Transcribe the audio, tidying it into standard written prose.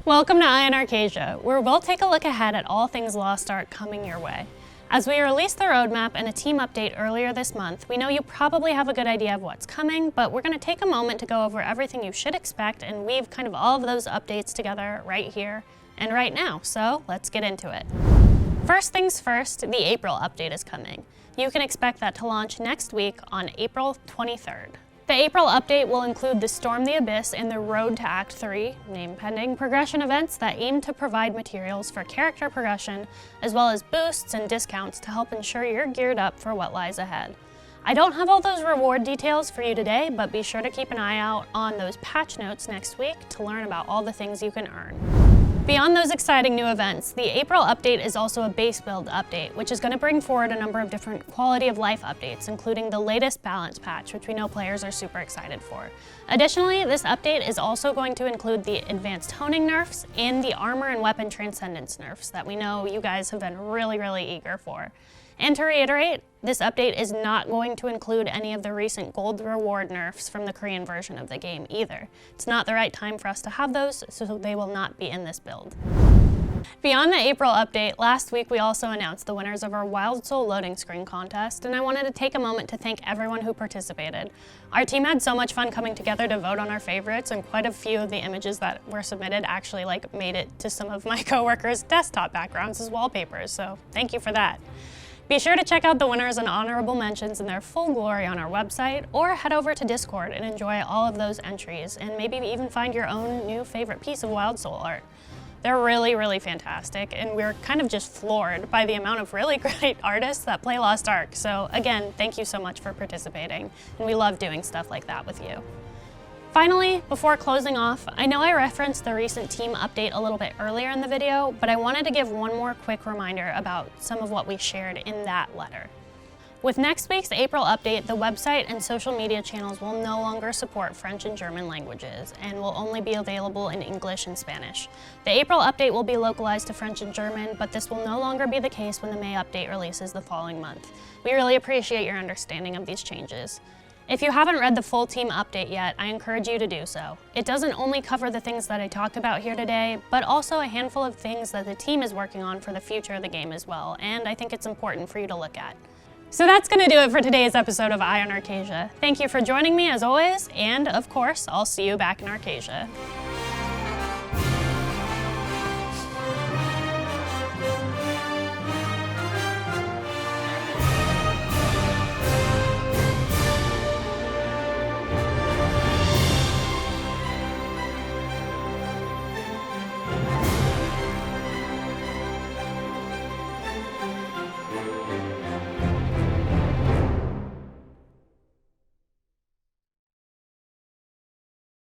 Welcome to Eye on Arkesia, where we'll take a look ahead at all things Lost Ark coming your way. As we released the roadmap and a team update earlier this month, we know you probably have a good idea of what's coming, but we're going to take a moment to go over everything you should expect and weave kind of all of those updates together right here and right now, so let's get into it. First things first, the April update is coming. You can expect that to launch next week on April 23rd. The April update will include the Storm the Abyss and the Road to Act 3, name pending, progression events that aim to provide materials for character progression, as well as boosts and discounts to help ensure you're geared up for what lies ahead. I don't have all those reward details for you today, but be sure to keep an eye out on those patch notes next week to learn about all the things you can earn. Beyond those exciting new events, the April update is also a base build update, which is going to bring forward a number of different quality of life updates, including the latest balance patch, which we know players are super excited for. Additionally, this update is also going to include the advanced honing nerfs and the armor and weapon transcendence nerfs that we know you guys have been really eager for. And to reiterate, this update is not going to include any of the recent gold reward nerfs from the Korean version of the game either. It's not the right time for us to have those, so they will not be in this build. Beyond the April update, last week we also announced the winners of our Wild Soul loading screen contest, and I wanted to take a moment to thank everyone who participated. Our team had so much fun coming together to vote on our favorites, and quite a few of the images that were submitted actually made it to some of my coworkers' desktop backgrounds as wallpapers, so thank you for that. Be sure to check out the winners and honorable mentions in their full glory on our website, or head over to Discord and enjoy all of those entries, and maybe even find your own new favorite piece of Wild Soul art. They're really fantastic, and we're kind of just floored by the amount of really great artists that play Lost Ark. So again, thank you so much for participating, and we love doing stuff like that with you. Finally, before closing off, I know I referenced the recent team update a little bit earlier in the video, but I wanted to give one more quick reminder about some of what we shared in that letter. With next week's April update, the website and social media channels will no longer support French and German languages and will only be available in English and Spanish. The April update will be localized to French and German, but this will no longer be the case when the May update releases the following month. We really appreciate your understanding of these changes. If you haven't read the full team update yet, I encourage you to do so. It doesn't only cover the things that I talked about here today, but also a handful of things that the team is working on for the future of the game as well, and I think it's important for you to look at. So that's going to do it for today's episode of Eye on Arkesia. Thank you for joining me as always, and of course, I'll see you back in Arkesia.